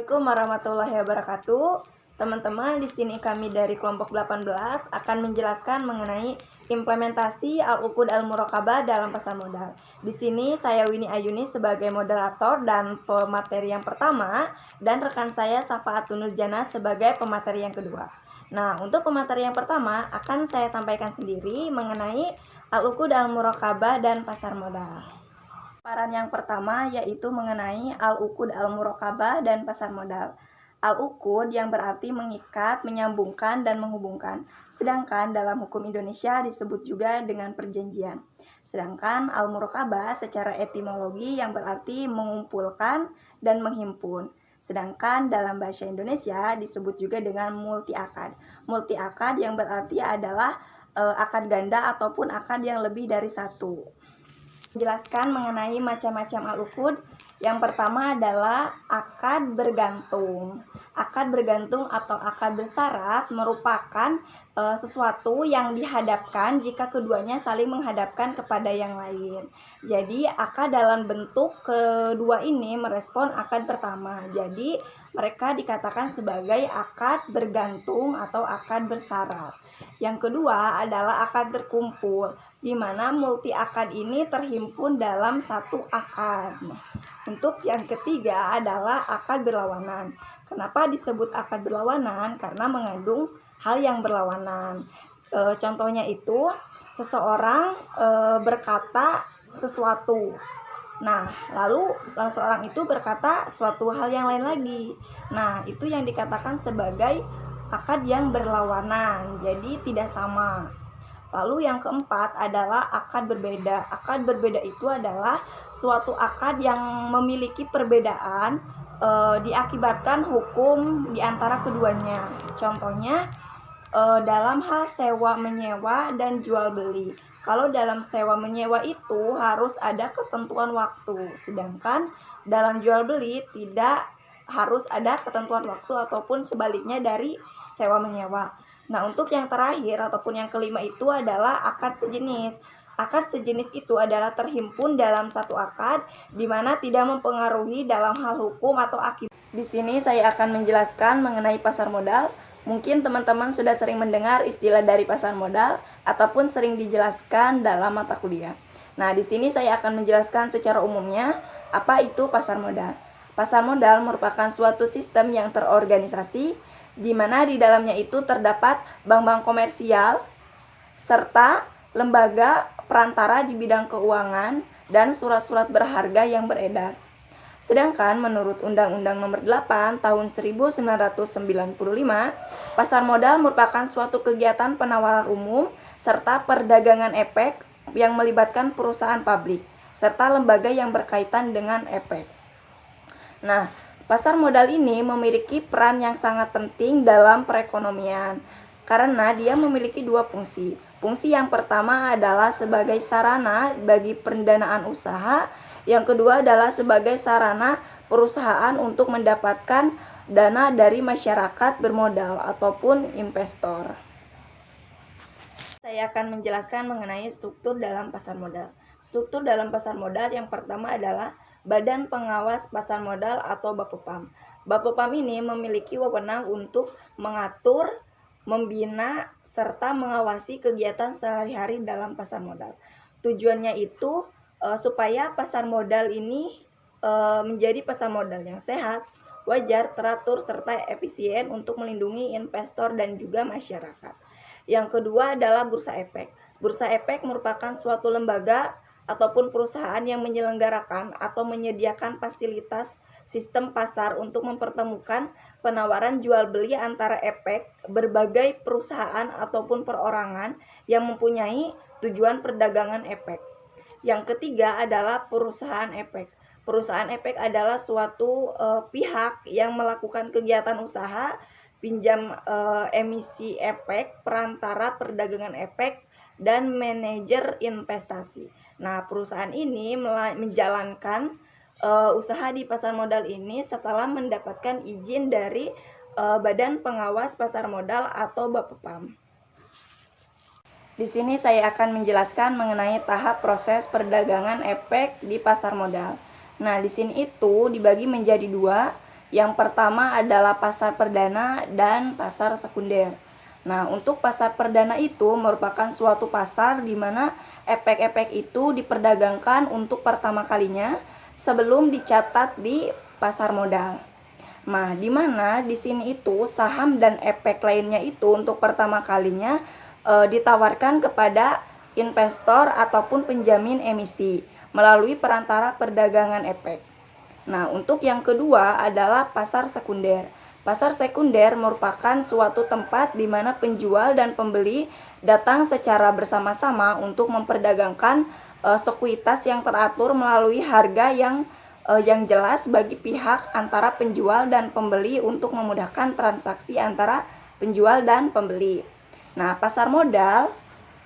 Assalamualaikum warahmatullahi wabarakatuh. Teman-teman, di sini kami dari kelompok 18 akan menjelaskan mengenai implementasi Al-Uqud Al-Muraqabah dalam pasar modal. Di sini saya Winnie Ayuni sebagai moderator dan pemateri yang pertama, dan rekan saya Safaatun Nurjana sebagai pemateri yang kedua. Nah, untuk pemateri yang pertama akan saya sampaikan sendiri mengenai Al-Uqud Al-Muraqabah dan pasar modal. Paparan yang pertama yaitu mengenai Al-Uqud Al-Muraqabah dan pasar modal. Al-Uqud yang berarti mengikat, menyambungkan, dan menghubungkan. Sedangkan dalam hukum Indonesia disebut juga dengan perjanjian. Sedangkan Al-Muraqabah secara etimologi yang berarti mengumpulkan dan menghimpun. Sedangkan dalam bahasa Indonesia disebut juga dengan multi-akad. Multi-akad yang berarti adalah akad ganda ataupun akad yang lebih dari satu. Menjelaskan mengenai macam-macam al-uqud. Yang pertama adalah akad bergantung. Akad bergantung atau akad bersyarat merupakan sesuatu yang dihadapkan jika keduanya saling menghadapkan kepada yang lain. Jadi akad dalam bentuk kedua ini merespon akad pertama. Jadi mereka dikatakan sebagai akad bergantung atau akad bersyarat. Yang kedua adalah akad terkumpul, di mana multi akad ini terhimpun dalam satu akad. Untuk yang ketiga adalah akad berlawanan. Kenapa disebut akad berlawanan? Karena mengandung hal yang berlawanan. Contohnya itu seseorang berkata sesuatu. Nah, lalu seorang itu berkata suatu hal yang lain lagi. Nah, itu yang dikatakan sebagai akad yang berlawanan, jadi tidak sama. Lalu yang keempat adalah akad berbeda. Akad berbeda itu adalah suatu akad yang memiliki perbedaan diakibatkan hukum di antara keduanya. Contohnya dalam hal sewa menyewa dan jual beli. Kalau dalam sewa menyewa itu harus ada ketentuan waktu, sedangkan dalam jual beli tidak harus ada ketentuan waktu ataupun sebaliknya dari sewa menyewa. Nah, untuk yang terakhir ataupun yang kelima itu adalah akad sejenis. Akad sejenis itu adalah terhimpun dalam satu akad di mana tidak mempengaruhi dalam hal hukum atau akibat. Di sini saya akan menjelaskan mengenai pasar modal. Mungkin teman-teman sudah sering mendengar istilah dari pasar modal ataupun sering dijelaskan dalam mata kuliah. Nah, di sini saya akan menjelaskan secara umumnya apa itu pasar modal. Pasar modal merupakan suatu sistem yang terorganisasi di mana di dalamnya itu terdapat bank-bank komersial serta lembaga perantara di bidang keuangan dan surat-surat berharga yang beredar. Sedangkan menurut Undang-Undang Nomor 8 Tahun 1995, pasar modal merupakan suatu kegiatan penawaran umum serta perdagangan efek yang melibatkan perusahaan publik serta lembaga yang berkaitan dengan efek. Nah, pasar modal ini memiliki peran yang sangat penting dalam perekonomian karena dia memiliki dua fungsi. Fungsi yang pertama adalah sebagai sarana bagi pendanaan usaha, yang kedua adalah sebagai sarana perusahaan untuk mendapatkan dana dari masyarakat bermodal ataupun investor. Saya akan menjelaskan mengenai struktur dalam pasar modal. Struktur dalam pasar modal yang pertama adalah Badan Pengawas Pasar Modal atau Bapepam. Bapepam ini memiliki wewenang untuk mengatur, membina, serta mengawasi kegiatan sehari-hari dalam pasar modal. Tujuannya itu supaya pasar modal ini menjadi pasar modal yang sehat, wajar, teratur, serta efisien untuk melindungi investor dan juga masyarakat. Yang kedua adalah Bursa Efek. Bursa Efek merupakan suatu lembaga ataupun perusahaan yang menyelenggarakan atau menyediakan fasilitas sistem pasar untuk mempertemukan penawaran jual beli antara efek berbagai perusahaan ataupun perorangan yang mempunyai tujuan perdagangan efek. Yang ketiga adalah perusahaan efek. Perusahaan efek adalah suatu pihak yang melakukan kegiatan usaha, pinjam emisi efek, perantara perdagangan efek, dan manajer investasi. Nah, perusahaan ini menjalankan usaha di pasar modal ini setelah mendapatkan izin dari Badan Pengawas Pasar Modal atau Bapepam. Di sini saya akan menjelaskan mengenai tahap proses perdagangan efek di pasar modal. Nah, di sini itu dibagi menjadi dua. Yang pertama adalah pasar perdana dan pasar sekunder. Nah, untuk pasar perdana itu merupakan suatu pasar di mana efek-efek itu diperdagangkan untuk pertama kalinya sebelum dicatat di pasar modal. Nah, di mana di sini itu saham dan efek lainnya itu untuk pertama kalinya ditawarkan kepada investor ataupun penjamin emisi melalui perantara perdagangan efek. Nah, untuk yang kedua adalah pasar sekunder. Pasar sekunder merupakan suatu tempat di mana penjual dan pembeli datang secara bersama-sama untuk memperdagangkan sekuitas yang teratur melalui harga yang jelas bagi pihak antara penjual dan pembeli untuk memudahkan transaksi antara penjual dan pembeli. Nah, pasar modal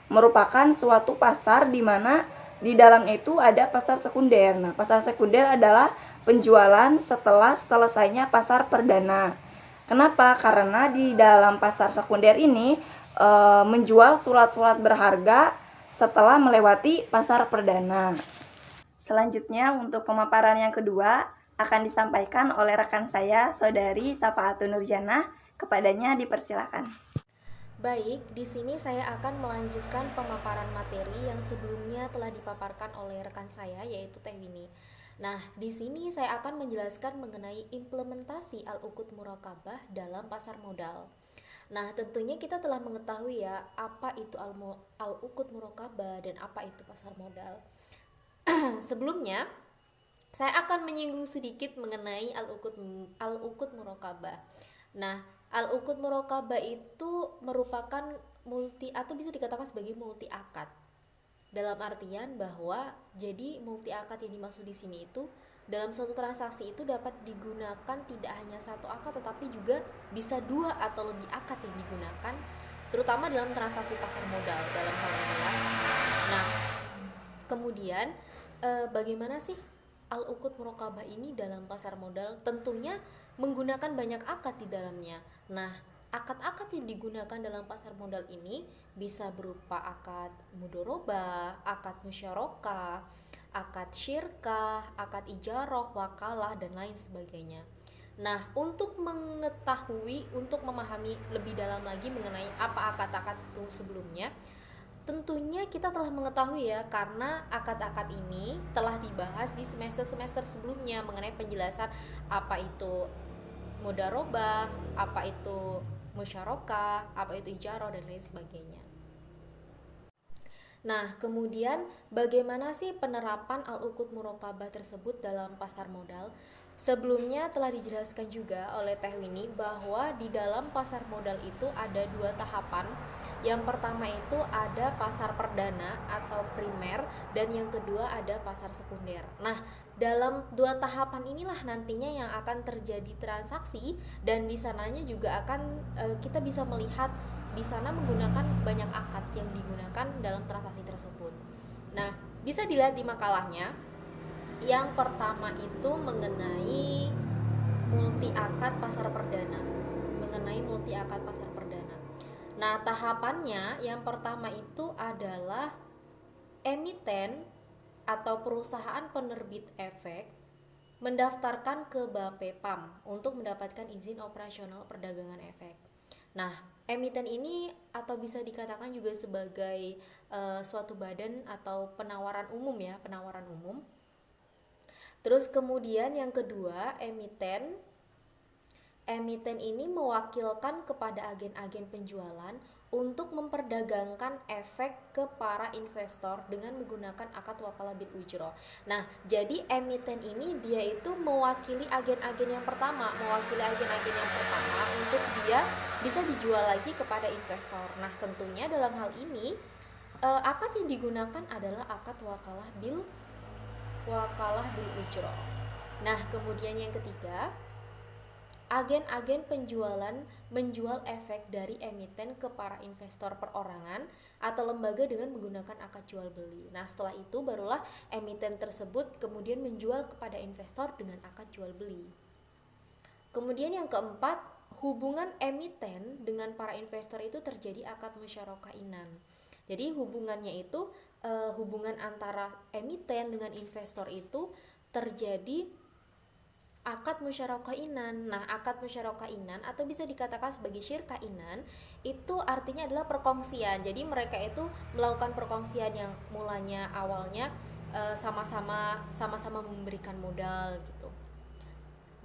merupakan suatu pasar di mana di dalamnya itu ada pasar sekunder. Nah, pasar sekunder adalah penjualan setelah selesainya pasar perdana. Kenapa? Karena di dalam pasar sekunder ini menjual surat-surat berharga setelah melewati pasar perdana. Selanjutnya untuk pemaparan yang kedua akan disampaikan oleh rekan saya, Saudari Safaatul Nurjanah. Kepadanya dipersilakan. Baik, di sini saya akan melanjutkan pemaparan materi yang sebelumnya telah dipaparkan oleh rekan saya, yaitu Teh Winnie. Nah, di sini saya akan menjelaskan mengenai implementasi Al-Uqud Muraqabah dalam pasar modal. Nah, tentunya kita telah mengetahui ya, apa itu Al-Uqud Muraqabah dan apa itu pasar modal. Sebelumnya, saya akan menyinggung sedikit mengenai Al-Uqud Muraqabah. Nah, Al-Uqud Muraqabah itu merupakan multi atau bisa dikatakan sebagai multi akad. Dalam artian bahwa jadi multi akad yang dimaksud di sini itu dalam suatu transaksi itu dapat digunakan tidak hanya satu akad tetapi juga bisa dua atau lebih akad yang digunakan, terutama dalam transaksi pasar modal dalam hal ini. Nah, kemudian bagaimana sih Al-Uqud Muraqabah ini dalam pasar modal? Tentunya menggunakan banyak akad di dalamnya. Nah, akad-akad yang digunakan dalam pasar modal ini bisa berupa akad mudorobah, akad musyarakah, akad syirkah, akad ijarah, wakalah, dan lain sebagainya. Nah, untuk mengetahui, untuk memahami lebih dalam lagi mengenai apa akad-akad itu sebelumnya, tentunya kita telah mengetahui ya, karena akad-akad ini telah dibahas di semester-semester sebelumnya mengenai penjelasan apa itu mudharabah, apa itu musyarakah, apa itu ijarah, dan lain sebagainya. Nah, kemudian bagaimana sih penerapan Al-Uqud Muraqabah tersebut dalam pasar modal? Sebelumnya telah dijelaskan juga oleh Teh Winnie bahwa di dalam pasar modal itu ada dua tahapan. Yang pertama itu ada pasar perdana atau primer, dan yang kedua ada pasar sekunder. Nah, dalam dua tahapan inilah nantinya yang akan terjadi transaksi, dan di sananya juga akan kita bisa melihat di sana menggunakan banyak akad yang digunakan dalam transaksi tersebut. Nah, bisa dilihat di makalahnya. Yang pertama itu mengenai multi akad pasar perdana. Nah, tahapannya yang pertama itu adalah emiten atau perusahaan penerbit efek mendaftarkan ke Bapepam untuk mendapatkan izin operasional perdagangan efek. Nah, emiten ini atau bisa dikatakan juga sebagai suatu badan atau penawaran umum ya, penawaran umum. Terus kemudian yang kedua, emiten ini mewakilkan kepada agen-agen penjualan untuk memperdagangkan efek ke para investor dengan menggunakan akad wakalah bil ujroh. Nah, jadi emiten ini dia itu mewakili agen-agen yang pertama, untuk dia bisa dijual lagi kepada investor. Nah, tentunya dalam hal ini akad yang digunakan adalah akad wakalah bil ujroh. Nah, kemudian yang ketiga, agen-agen penjualan menjual efek dari emiten ke para investor perorangan atau lembaga dengan menggunakan akad jual beli. Nah, setelah itu barulah emiten tersebut kemudian menjual kepada investor dengan akad jual beli. Kemudian yang keempat, hubungan emiten dengan para investor itu terjadi akad musyarakah inan. Jadi hubungannya itu hubungan antara emiten dengan investor itu terjadi Akad musyarakah inan. Nah, akad musyarakah inan atau bisa dikatakan sebagai syirkah inan itu artinya adalah perkongsian. Jadi mereka itu melakukan perkongsian yang mulanya awalnya sama-sama memberikan modal gitu.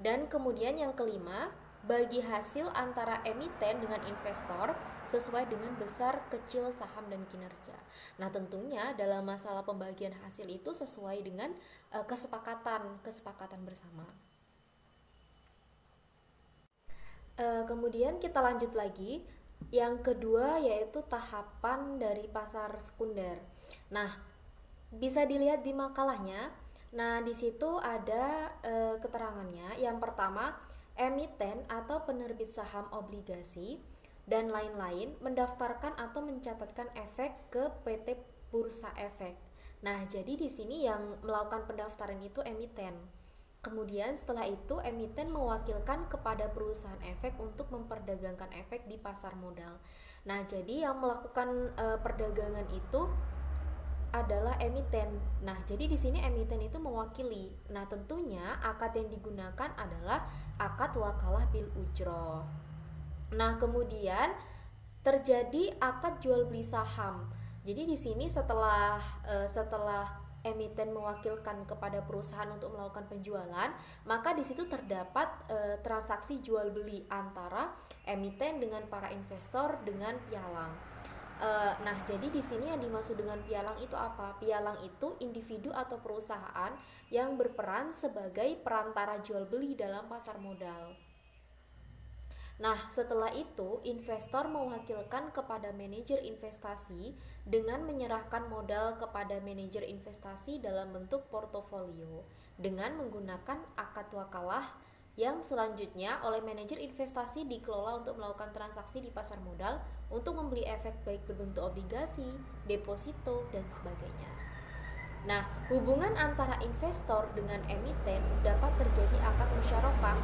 Dan kemudian yang kelima, bagi hasil antara emiten dengan investor sesuai dengan besar kecil saham dan kinerja. Nah, tentunya dalam masalah pembagian hasil itu sesuai dengan kesepakatan bersama. Kemudian kita lanjut lagi. Yang kedua yaitu tahapan dari pasar sekunder. Nah, bisa dilihat di makalahnya. Nah, di situ ada keterangannya. Yang pertama, emiten atau penerbit saham obligasi dan lain-lain mendaftarkan atau mencatatkan efek ke PT Bursa Efek. Nah, jadi di sini yang melakukan pendaftaran itu emiten. Kemudian setelah itu emiten mewakilkan kepada perusahaan efek untuk memperdagangkan efek di pasar modal. Nah, jadi yang melakukan perdagangan itu adalah emiten. Nah, jadi di sini emiten itu mewakili. Nah, tentunya akad yang digunakan adalah akad wakalah bil ujroh. Nah, kemudian terjadi akad jual beli saham. Jadi di sini setelah emiten mewakilkan kepada perusahaan untuk melakukan penjualan, maka di situ terdapat transaksi jual beli antara emiten dengan para investor dengan pialang. Nah, jadi di sini yang dimaksud dengan pialang itu apa? Pialang itu individu atau perusahaan yang berperan sebagai perantara jual beli dalam pasar modal. Nah, setelah itu investor mewakilkan kepada manajer investasi dengan menyerahkan modal kepada manajer investasi dalam bentuk portofolio dengan menggunakan akad wakalah yang selanjutnya oleh manajer investasi dikelola untuk melakukan transaksi di pasar modal untuk membeli efek baik berbentuk obligasi, deposito, dan sebagainya. Nah, hubungan antara investor dengan emiten dapat terjadi akad musyarakah.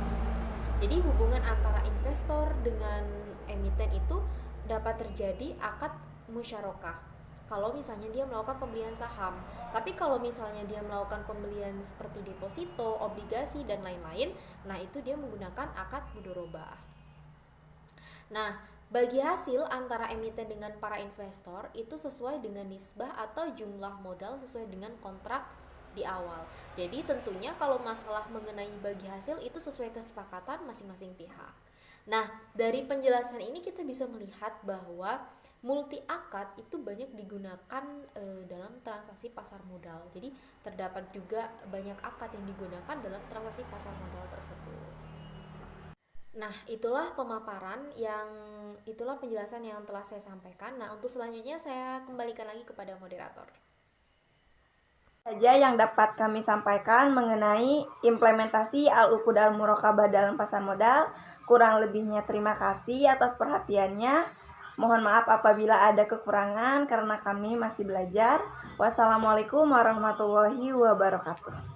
Jadi hubungan antara investor dengan emiten itu dapat terjadi akad musyarakah kalau misalnya dia melakukan pembelian saham. Tapi kalau misalnya dia melakukan pembelian seperti deposito, obligasi, dan lain-lain, nah itu dia menggunakan akad mudharabah. Nah, bagi hasil antara emiten dengan para investor itu sesuai dengan nisbah atau jumlah modal sesuai dengan kontrak di awal. Jadi tentunya kalau masalah mengenai bagi hasil itu sesuai kesepakatan masing-masing pihak. Nah, dari penjelasan ini kita bisa melihat bahwa multi akad itu banyak digunakan dalam transaksi pasar modal. Jadi terdapat juga banyak akad yang digunakan dalam transaksi pasar modal tersebut. Nah, itulah penjelasan yang telah saya sampaikan. Nah, untuk selanjutnya saya kembalikan lagi kepada moderator. Saja yang dapat kami sampaikan mengenai implementasi Al-Uqud Al-Muraqabah dalam pasar modal. Kurang lebihnya terima kasih atas perhatiannya. Mohon maaf apabila ada kekurangan karena kami masih belajar. Wassalamualaikum warahmatullahi wabarakatuh.